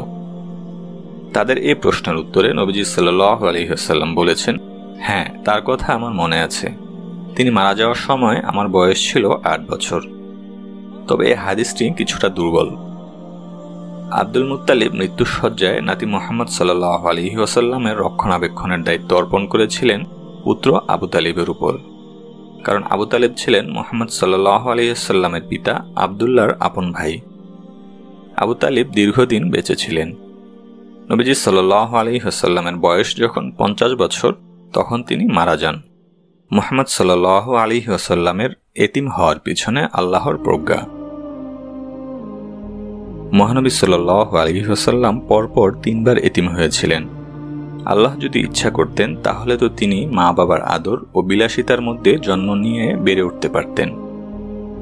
তাদের এই প্রশ্নের উত্তরে নবীজি সাল্লাল্লাহু আলাইহি ওয়াসাল্লাম বলেছেন, হ্যাঁ, তার কথা আমার মনে আছে। তিনি মারা যাওয়ার সময় আমার বয়স ছিল 8 বছর। তবে এই হাদিসটি কিছুটা দুর্বল। আব্দুল মুত্তালিব মৃত্যুশয্যায় নাতি মুহাম্মদ সাল্লাল্লাহু আলাইহি ওয়াসাল্লামের রক্ষণাবেক্ষণের দায়িত্ব অর্পণ করেছিলেন পুত্র আবু তালিবের উপর, কারণ আবু তালিব ছিলেন মুহাম্মদ সাল্লাল্লাহু আলাইহি ওয়াসাল্লামের পিতা আব্দুল্লাহর আপন ভাই। আবু তালিব দীর্ঘদিন বেঁচে ছিলেন। নবীজি সাল্লাল্লাহু আলাইহি ওয়াসাল্লামের বয়স যখন 50 বছর, তখন তিনি মারা যান। মুহাম্মদ সাল্লাল্লাহু আলাইহি ওয়াসাল্লামের এতিম হওয়ার পিছনে আল্লাহর প্রজ্ঞা। মহানবী সাল্লাল্লাহু আলাইহি ওয়াসাল্লাম পরপর 3 বার এতিম হয়েছিলেন। আল্লাহ যদি ইচ্ছা করতেন তাহলে তো তিনি মা বাবার আদর ও বিলাসিতার মধ্যে জন্ম নিয়ে বেড়ে উঠতে পারতেন,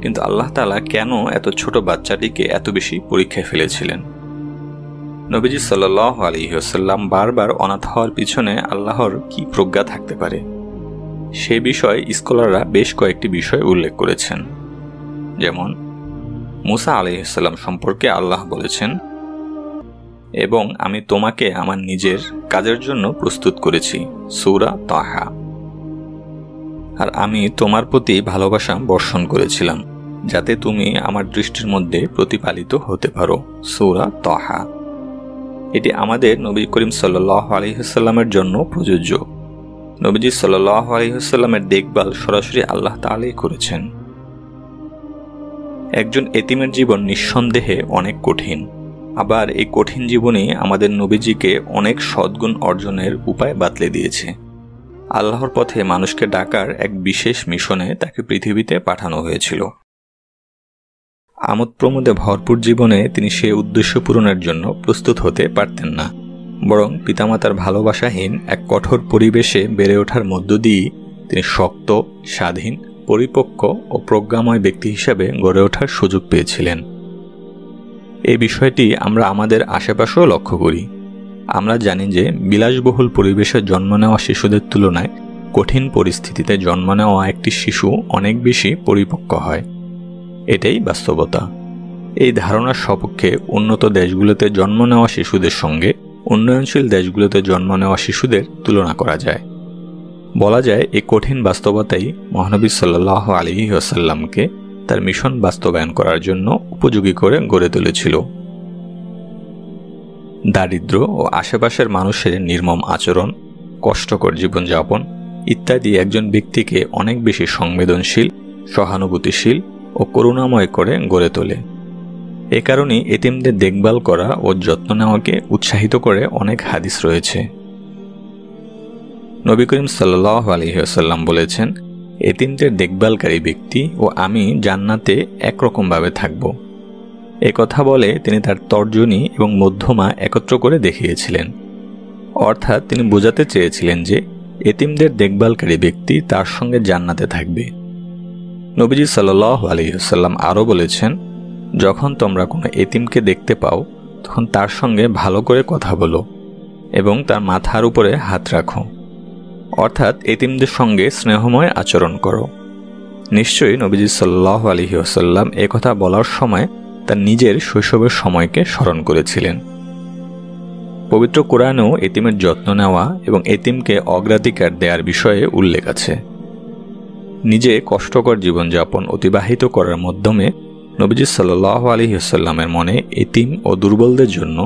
কিন্তু আল্লাহ তাআলা কেন এত ছোট বাচ্চাটিকে এত বেশি পরীক্ষায় ফেলেছিলেন? নবীজি সাল্লাল্লাহু আলাইহি ওয়াসাল্লাম বারবার অনাথ হওয়ার পিছনে আল্লাহর কি প্রজ্ঞা থাকতে পারে, সে বিষয়ে স্কলাররা বেশ কয়েকটি বিষয় উল্লেখ করেছেন। যেমন মুসা আলাইহিস সালাম সম্পর্কে আল্লাহ বলেছেন, এবং আমি তোমাকে আমার নিজের কাজের জন্য প্রস্তুত করেছি, সূরা তাহা। আর আমি তোমার প্রতি ভালোবাসা বর্ষণ করেছিলাম যাতে তুমি আমার দৃষ্টির মধ্যে প্রতিপালিত হতে পারো, সূরা তাহা। এটি আমাদের নবী করিম সাল্লাল্লাহু আলাইহি ওয়াসাল্লামের জন্য প্রযোজ্য। নবীজি সাল্লাল্লাহু আলাইহি ওয়াসাল্লামের দেখভাল সরাসরি আল্লাহ তাআলাই করেছেন। একজন এতিমের জীবন নিঃসন্দেহে অনেক কঠিন, আবার এই কঠিন জীবনই আমাদের নবীজিকে অনেক সদ্গুণ অর্জনের উপায় বাতলে দিয়েছে। আল্লাহর পথে মানুষকে ডাকার এক বিশেষ মিশনে তাকে পৃথিবীতে পাঠানো হয়েছিল। আমোদ প্রমোদে ভরপুর জীবনে তিনি সে উদ্দেশ্য পূরণের জন্য প্রস্তুত হতে পারতেন না, বরং পিতামাতার ভালোবাসাহীন এক কঠোর পরিবেশে বেড়ে ওঠার মধ্য দিয়ে তিনি শক্ত, স্বাধীন, পরিপক্ক ও প্রজ্ঞাময় ব্যক্তি হিসাবে গড়ে ওঠার সুযোগ পেয়েছিলেন। এই বিষয়টি আমরা আমাদের আশেপাশেও লক্ষ্য করি। আমরা জানি যে বিলাসবহুল পরিবেশে জন্ম নেওয়া শিশুদের তুলনায় কঠিন পরিস্থিতিতে জন্ম নেওয়া একটি শিশু অনেক বেশি পরিপক্ক হয়। এটাই বাস্তবতা। এই ধারণার সপক্ষে উন্নত দেশগুলোতে জন্ম নেওয়া শিশুদের সঙ্গে উন্নয়নশীল দেশগুলোতে জন্ম নেওয়া শিশুদের তুলনা করা যায়। বলা যায় এই কঠিন বাস্তবতাই মহানবী সাল্লাল্লাহু আলাইহি ওয়াসাল্লামকে তার মিশন বাস্তবায়ন করার জন্য উপযোগী করে গড়ে তুলেছিল। দারিদ্র ও আশেপাশের মানুষের নির্মম আচরণ, কষ্টকর জীবনযাপন ইত্যাদি একজন ব্যক্তিকে অনেক বেশি সংবেদনশীল, সহানুভূতিশীল ও করুণাময় করে গড়ে তোলে। এ কারণেই এতিমদের দেখভাল করা ও যত্ন নেওয়াকে উৎসাহিত করে অনেক হাদিস রয়েছে। নবী করিম সাল্লাল্লাহু আলাইহি ওয়াসাল্লাম বলেছেন, এতিমদের দেখভালকারী ব্যক্তি ও আমি জান্নাতে একরকমভাবে থাকব। একথা বলে তিনি তার তর্জনী এবং মধ্যমা একত্র করে দেখিয়েছিলেন। অর্থাৎ তিনি বোঝাতে চেয়েছিলেন যে এতিমদের দেখভালকারী ব্যক্তি তার সঙ্গে জান্নাতে থাকবে। নবীজি সাল্লাল্লাহু আলাইহি ওয়াসাল্লাম আরও বলেছেন, যখন তোমরা কোনো এতিমকে দেখতে পাও তখন তার সঙ্গে ভালো করে কথা বলো এবং তার মাথার উপরে হাত রাখো, অর্থাৎ এতিমদের সঙ্গে স্নেহময় আচরণ করো। নিশ্চয়ই নবীজি সাল্লাল্লাহু আলাইহি ওয়াসাল্লাম একথা বলার সময় তার নিজের শৈশবের সময়কে স্মরণ করেছিলেন। পবিত্র কোরআনেও এতিমের যত্ন নেওয়া এবং এতিমকে অগ্রাধিকার দেওয়ার বিষয়ে উল্লেখ আছে। নিজে কষ্টকর জীবনযাপন অতিবাহিত করার মাধ্যমে নবীজি সাল্লাল্লাহু আলাইহি ওয়াসাল্লামের মনে এতিম ও দুর্বলদের জন্য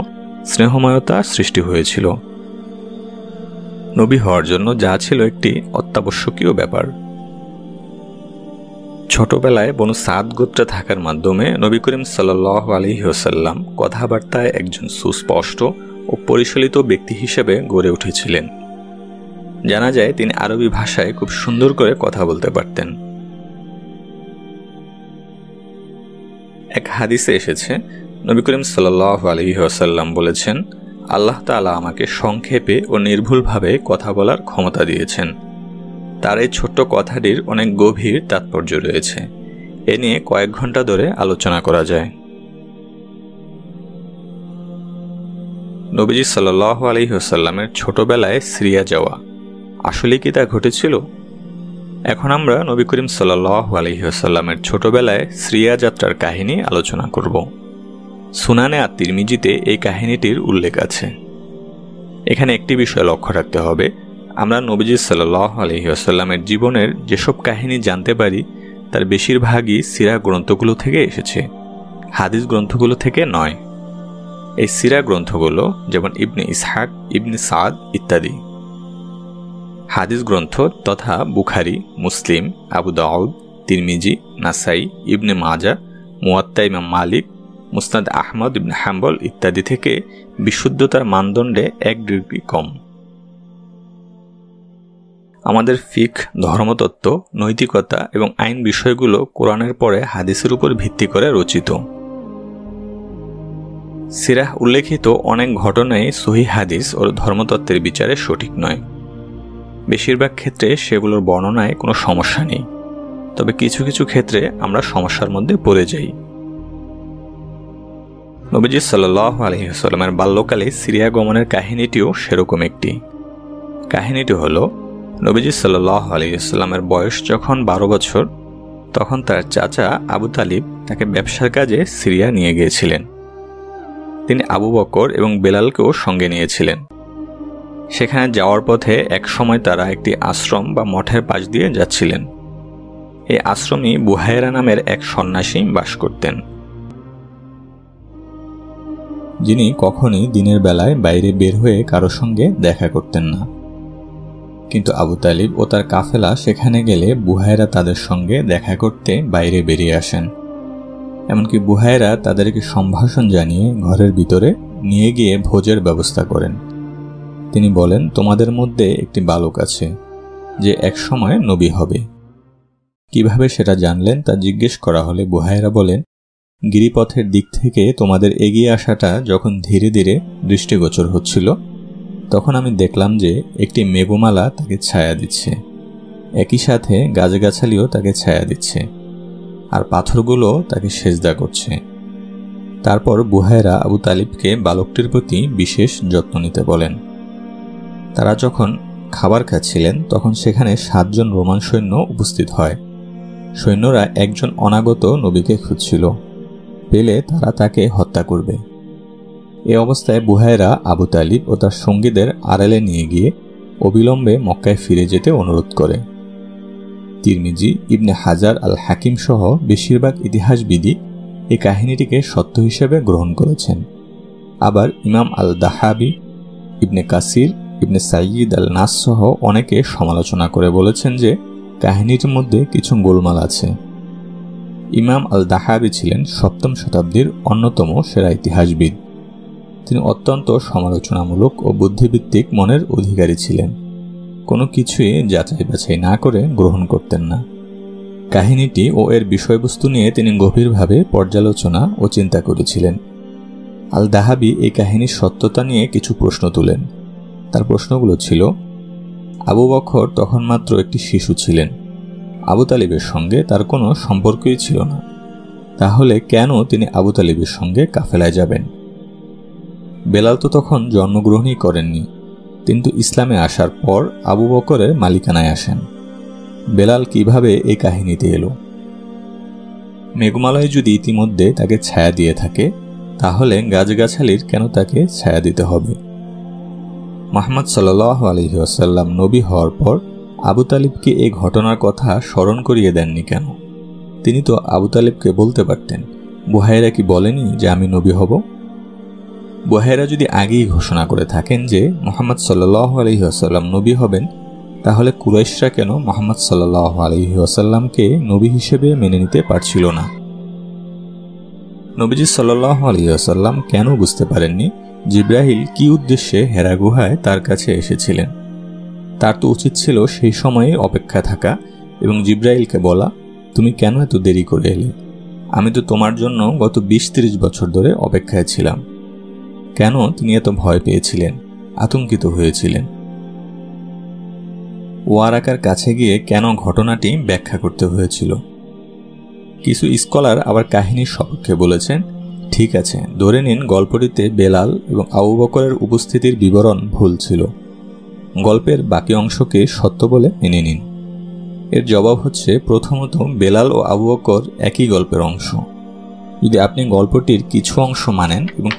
স্নেহময়তা সৃষ্টি হয়েছিল। নবী হওয়ার জন্য যা ছিল একটি অত্যাবশ্যকীয় ব্যাপার। ছোটবেলায় বনু সাদ গোত্রে থাকার মাধ্যমে নবী করিম সাল্লাল্লাহু আলাইহি ওয়াসাল্লাম কথাবার্তায় একজন সুস্পষ্ট ও পরিশীলিত ব্যক্তি হিসেবে গড়ে উঠেছিলেন। জানা যায় তিনি আরবি ভাষায় খুব সুন্দর করে কথা বলতে পারতেন। এক হাদিসে এসেছে, নবী করিম সাল্লাল্লাহু আলাইহি ওয়াসাল্লাম বলেছেন, আল্লাহ তাআলা আমাকে সংক্ষেপে ও নির্ভুলভাবে কথা বলার ক্ষমতা দিয়েছেন। তার এই ছোট্ট কথাটির অনেক গভীর তাৎপর্য রয়েছে। এ নিয়ে কয়েক ঘন্টা ধরে আলোচনা করা যায়। নবীজি সাল্লাল্লাহু আলাইহি ওয়াসাল্লামের ছোটবেলায় সিরিয়া যাওয়া আসলে কি তা ঘটেছিল? এখন আমরা নবী করিম সাল্লাল্লাহু আলাইহি ওয়াসাল্লামের ছোটবেলায় সিরিয়া যাত্রার কাহিনী আলোচনা করব। সুনানে আত-তিরমিজিতে এই কাহিনীটির উল্লেখ আছে। এখানে একটি বিষয় লক্ষ্য রাখতে হবে, আমরা নবীজি সাল্লাল্লাহু আলাইহি ওয়াসাল্লামের জীবনের যেসব কাহিনী জানতে পারি তার বেশিরভাগই সিরা গ্রন্থগুলো থেকে এসেছে, হাদিস গ্রন্থগুলো থেকে নয়। এই সিরা গ্রন্থগুলো যেমন ইবনে ইসহাক, ইবনে সাদ ইত্যাদি। হাদিস গ্রন্থ তথা বুখারী, মুসলিম, আবু দাউদ, তিরমিজি, নাসাই, ইবনে মাজা, মুয়াত্তা ইমাম মালিক, মুসনাদ আহমদ ইবনে হাম্বল ইত্যাদি থেকে বিশুদ্ধতার মানদণ্ডে এক ডিগ্রি কম। আমাদের ফিকহ, ধর্মতত্ত্ব, নৈতিকতা এবং আইন বিষয়গুলো কোরআনের পরে হাদিসের উপর ভিত্তি করে রচিত। সিরাহ উল্লেখিত অনেক ঘটনাই সহিহ হাদিস ও ধর্মতত্ত্বের বিচারে সঠিক নয়। বেশিরভাগ ক্ষেত্রে সেগুলোর বর্ণনায় কোনো সমস্যা নেই, তবে কিছু কিছু ক্ষেত্রে আমরা সমস্যার মধ্যে পড়ে যাই। নবীজি সাল্লাল্লাহু আলাইহি ওয়াসাল্লামের বাল্যকালে সিরিয়া গমনের কাহিনীটিও সেরকম একটি। কাহিনীটি হলো, নবীজি সাল্লাল্লাহু আলাইহি ওয়াসাল্লামের বয়স যখন 12 বছর, তখন তার চাচা আবু তালিব তাকে ব্যবসার কাজে সিরিয়া নিয়ে গিয়েছিলেন। তিনি আবু বকর এবং বেলালকেও সঙ্গে নিয়েছিলেন। সেখানে যাওয়ার পথে এক সময় তারা একটি আশ্রম বা মঠের পাশ দিয়ে যাচ্ছিলেন। এই আশ্রমে বুহায়রা নামের এক সন্ন্যাসী বাস করতেন, যিনি কখনই দিনের বেলায় বাইরে বের হয়ে কারো সঙ্গে দেখা করতেন না। কিন্তু আবু তালিব ও তার কাফেলা সেখানে গেলে বুহায়রা তাদের সঙ্গে দেখা করতে বাইরে বেরিয়ে আসেন। এমনকি বুহায়রা তাদেরকে সম্ভাষণ জানিয়ে ঘরের ভিতরে নিয়ে গিয়ে ভোজের ব্যবস্থা করেন। তিনি বলেন, তোমাদের মধ্যে একটি বালক আছে যে এক সময় নবী হবে। কিভাবে সেটা জানলেন তা জিজ্ঞেস করা হলে বুহায়রা বলেন, গিরিপথের দিক থেকে তোমাদের এগিয়ে আসাটা যখন ধীরে ধীরে দৃষ্টিগোচর হচ্ছিল, তখন আমি দেখলাম যে একটি মেঘমালা তাকে ছায়া দিচ্ছে, একই সাথে গাছগাছালিও তাকে ছায়া দিচ্ছে, আর পাথরগুলো তাকে সেজদা করছে। তারপর বুহায়রা আবু তালিবকে বালকটির প্রতি বিশেষ যত্ন নিতে বলেন। তারা যখন খাবার খাচ্ছিলেন তখন সেখানে 7 জন রোমান সৈন্য উপস্থিত হয়। সৈন্যরা একজন অনাগত নবীকে খুঁজছিল, পেলে তারা তাকে হত্যা করবে। এ অবস্থায় বুহায়রা আবু তালিব ও তার সঙ্গীদের আড়ালে নিয়ে গিয়ে অবিলম্বে মক্কায় ফিরে যেতে অনুরোধ করে। তিরমিজি, ইবনে হাজার আল হাকিম সহ বেশিরভাগ ইতিহাসবিদই এই কাহিনীটিকে সত্য হিসেবে গ্রহণ করেছেন। আবার ইমাম আল দাহাবি, ইবনে কাসির, ইবনে সাইয়িদ আল নাস সহ অনেকে সমালোচনা করে বলেছেন যে কাহিনীটির মধ্যে কিছু গোলমাল আছে। ইমাম আল দাহাবি ছিলেন 7ম শতাব্দীর অন্যতম সেরা ইতিহাসবিদ। তিনি অত্যন্ত সমালোচনামূলক ও বুদ্ধিভিত্তিক মনের অধিকারী ছিলেন। কোনো কিছুই যাচাই বাছাই না করে গ্রহণ করতেন না। কাহিনীটি ও এর বিষয়বস্তু নিয়ে তিনি গভীরভাবে পর্যালোচনা ও চিন্তা করেছিলেন। আল দাহাবি এই কাহিনীর সত্যতা নিয়ে কিছু প্রশ্ন তুলেন। তার প্রশ্নগুলো ছিল, আবু বকর তখন মাত্র একটি শিশু ছিলেন, আবু তালিবের সঙ্গে তার কোনো সম্পর্কই ছিল না, তাহলে কেন তিনি আবু তালিবের সঙ্গে কাফেলায় যাবেন? বেলাল তো তখন জন্মগ্রহণই করেননি, কিন্তু ইসলামে আসার পর আবু বকরের মালিকানায় আসেন। বেলাল কিভাবে এই কাহিনীতে এলো? মেঘমালয় যদি ইতিমধ্যে তাকে ছায়া দিয়ে থাকে, তাহলে গাছগাছালির কেন তাকে ছায়া দিতে হবে? মুহাম্মদ সাল্লাল্লাহু আলাইহি ওয়াসাল্লাম নবী হওয়ার পর আবু তালিবকে এই ঘটনার কথা স্মরণ করিয়ে দেননি কেন? তিনি তো আবু তালিবকে বলতে পারতেন, বুহায়রা কি বলেনি যে আমি নবী হব? বুহায়রা যদি আগেই ঘোষণা করে থাকেন যে মুহাম্মদ সাল্লাল্লাহু আলাইহি ওয়াসাল্লাম নবী হবেন, তাহলে কুরাইশরা কেন মুহাম্মদ সাল্লাল্লাহু আলাইহি ওয়াসাল্লামকে নবী হিসেবে মেনে নিতে পারছিল না? নবীজি সাল্লাল্লাহু আলাইহি ওয়াসাল্লাম কেন বুঝতে পারেননি জিবরাইল কি উদ্দেশ্যে হেরা গুহায় তার কাছে এসেছিলেন? তার তো উচিত ছিল সেই সময়ে অপেক্ষা থাকা এবং জিবরাইলকে বলা, তুমি কেন এত দেরি করে এলে? আমি তো তোমার জন্য গত 20-30 বছর ধরে অপেক্ষায় ছিলাম। কেন তিনি এত ভয় পেয়েছিলেন, আতঙ্কিত হয়েছিলেন? ওয়ারাকার কাছে গিয়ে কেন ঘটনাটি ব্যাখ্যা করতে হয়েছিল? কিছু স্কলার আবার কাহিনীর সপক্ষে বলেছেন, ঠিক আছে, ধরে নিন গল্পটিতে বেলাল এবং আবু বকরের উপস্থিতির বিবরণ ভুল ছিল, গল্পের বাকি অংশকে সত্য বলে মেনে নিন। এর জবাব হচ্ছে, প্রথমত বেলাল ও আবু বকর একই গল্পের অংশ। যদি আপনি গল্পটির কিছু অংশ মানেন এবং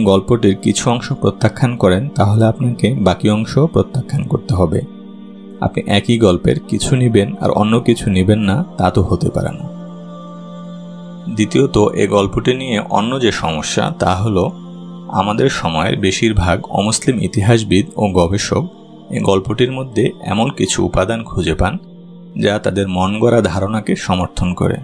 গল্পটির কিছু অংশ প্রত্যাখ্যান করেন, তাহলে আপনাকে বাকি অংশ প্রত্যাখ্যান করতে হবে। আপনি একই গল্পের কিছু নেবেন আর অন্য কিছু নেবেন না, তা তো হতে পারে না। দ্বিতীয়ত, এ গল্পটি নিয়ে অন্য যে সমস্যা তা হলো আমাদের সময়ের বেশিরভাগ অমুসলিম ইতিহাসবিদ ও গবেষক এই গল্পটির মধ্যে এমন কিছু উপাদান খুঁজে পান যা তাদের মন গড়া ধারণাকে সমর্থন করে।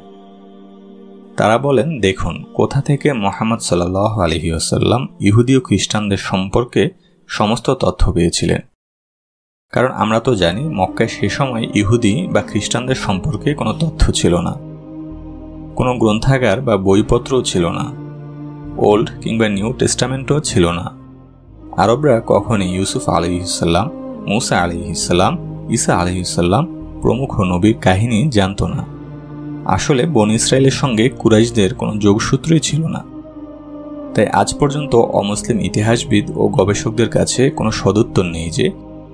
তারা বলেন, দেখুন কোথা থেকে মুহাম্মদ সাল্লাল্লাহু আলাইহি ওয়াসাল্লাম ইহুদি ও খ্রিস্টানদের সম্পর্কে সমস্ত তথ্য পেয়েছিলেন। কারণ আমরা তো জানি মক্কায় সে সময় ইহুদি বা খ্রিস্টানদের সম্পর্কে কোনো তথ্য ছিল না, কোনো গ্রন্থাগার বা বইপত্রও ছিল না, ওল্ড কিংবা নিউ টেস্টামেন্টও ছিল না। আরবরা কখনই ইউসুফ আলাইহিসসালাম, মুসা আলাইহিসসালাম, ঈসা আলাইহিসসালাম প্রমুখ নবীর কাহিনী জানত না। আসলে বনী ইসরায়েলের সঙ্গে কুরাইশদের কোনো যোগসূত্রই ছিল না। তাই আজ পর্যন্ত অমুসলিম ইতিহাসবিদ ও গবেষকদের কাছে কোনো সদুত্তর নেই যে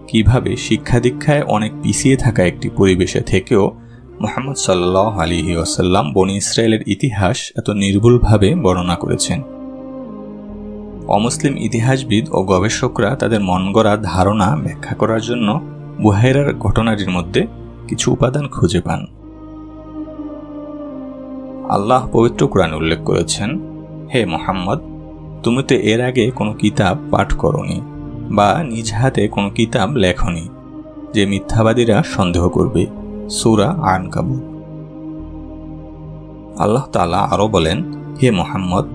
কিভাবে শিক্ষা দীক্ষায় অনেক পিছিয়ে থাকা একটি পরিবেশে থেকেও মুহাম্মদ সাল্লাল্লাহু আলাইহি ওয়াসাল্লাম বনী ইসরায়েলের ইতিহাস এত নির্ভুলভাবে বর্ণনা করেছেন। অমুসলিম ইতিহাসবিদ ও গবেষকরা তাদের মন গড়া ধারণা ব্যাখ্যা করার জন্য বুহাইরার ঘটনাটির মধ্যে কিছু উপাদান খুঁজে পান। আল্লাহ পবিত্র কোরআনে উল্লেখ করেছেন, হে মুহাম্মদ, তুমি তো এর আগে কোনো কিতাব পাঠ করনি বা নিজ হাতে কোনো কিতাব লেখনি যে মিথ্যাবাদীরা সন্দেহ করবে। সূরা আনকাবুত। আল্লাহ তাআলা আরও বলেন, হে মুহাম্মদ,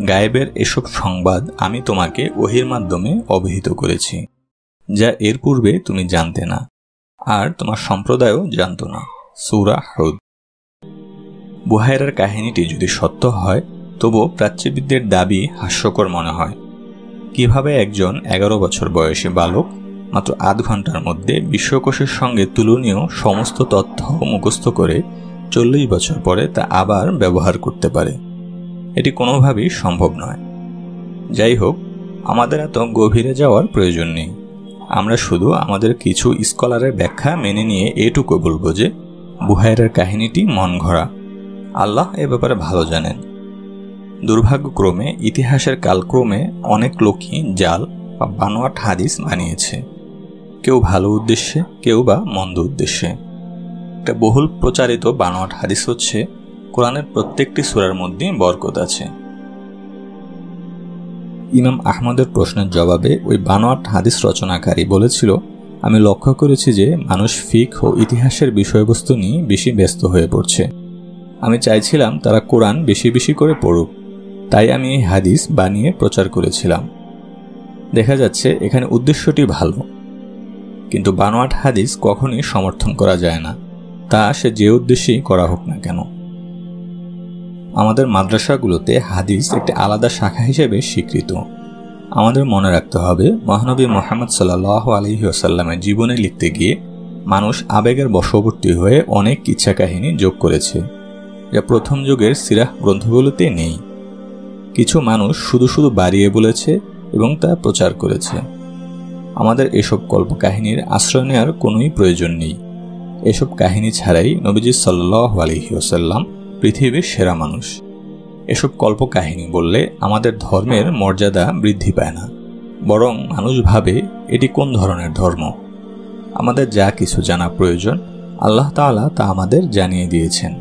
গায়েবের এসব সংবাদ আমি তোমাকে ওহীর মাধ্যমে অবহিত করেছি, যা এর পূর্বে তুমি জানতে না, আর তোমার সম্প্রদায়ও জানত না। সূরা হুদ। বুহাইরার কাহিনীটি যদি সত্য হয় তবুও প্রাচ্যবিদদের দাবি হাস্যকর মনে হয়। কিভাবে একজন 11 বছর বয়সী বালক মাত্র আধ ঘন্টার মধ্যে বিশ্বকোষের সঙ্গে তুলনীয় সমস্ত তথ্য মুখস্থ করে 40 বছর পরে তা আবার ব্যবহার করতে পারে, এটি কোনোভাবেই সম্ভব নয়। যাই হোক, আমাদের এত গভীরে যাওয়ার প্রয়োজন নেই। আমরা শুধু আমাদের কিছু স্কলারের ব্যাখ্যা মেনে নিয়ে এটুকু বলবো যে বুহাইরার কাহিনীটি মন গড়া। আল্লাহ এ ব্যাপারে ভালো জানেন। দুর্ভাগ্যক্রমে ইতিহাসের কালক্রমে অনেক লোকই জাল বা বানোয়াট হাদিস বানিয়েছে, কেউ ভালো উদ্দেশ্যে, কেউ বা মন্দ উদ্দেশ্যে। একটা বহুল প্রচারিত বানোয়াট হাদিস হচ্ছে, কোরআনের প্রত্যেকটি সূরার মধ্যে বরকত আছে। ইমাম আহমদের প্রশ্নের জবাবে ওই বানোয়াট হাদিস রচনাকারী বলেছিল, আমি লক্ষ্য করেছি যে মানুষ ফিকহ ও ইতিহাসের বিষয়বস্তু নিয়ে বেশি ব্যস্ত হয়ে পড়ছে। আমি চাইছিলাম তারা কোরআন বেশি বেশি করে পড়ুক, তাই আমি এই হাদিস বানিয়ে প্রচার করেছিলাম। দেখা যাচ্ছে এখানে উদ্দেশ্যটি ভালো, কিন্তু বানোয়াট হাদিস কখনই সমর্থন করা যায় না, তা সে যে উদ্দেশ্যেই করা হোক না কেন। আমাদের মাদ্রাসাগুলোতে হাদিস একটি আলাদা শাখা হিসেবে স্বীকৃত। আমাদের মনে রাখতে হবে, মহানবী মুহাম্মদ সাল্লাল্লাহু আলাইহি ওয়াসাল্লামের জীবনে লিখতে গিয়ে মানুষ আবেগের বশবর্তী হয়ে অনেক কিচ্ছা কাহিনী যোগ করেছে, যা প্রথম যুগের সিরাহ গ্রন্থগুলোতে নেই। কিছু মানুষ শুধু শুধু বাড়িয়ে বলেছে এবং তা প্রচার করেছে। আমাদের এসব কল্পকাহিনীর আশ্রয় নেওয়ার কোনোই প্রয়োজন নেই। এসব কাহিনী ছাড়াই নবীজি সাল্লাল্লাহু আলাইহি ওয়াসাল্লাম পৃথিবীর সেরা মানুষ। এসব কল্পকাহিনী বললে আমাদের ধর্মের মর্যাদা বৃদ্ধি পায় না, বরং মানুষ ভাবে এটি কোন ধরনের ধর্ম। আমাদের যা কিছু জানা প্রয়োজন আল্লাহ তাআলা তা আমাদের জানিয়ে দিয়েছেন।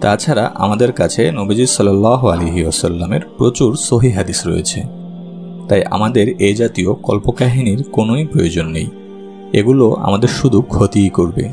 তাছাড়া আমাদের কাছে নবীজি সাল্লাল্লাহু আলাইহি ওয়াসাল্লামের প্রচুর সহিহ হাদিস রয়েছে। তাই আমাদের এই জাতীয় কল্পকাহিনীর কোনোই প্রয়োজন নেই। এগুলো আমাদের শুধু ক্ষতিই করবে।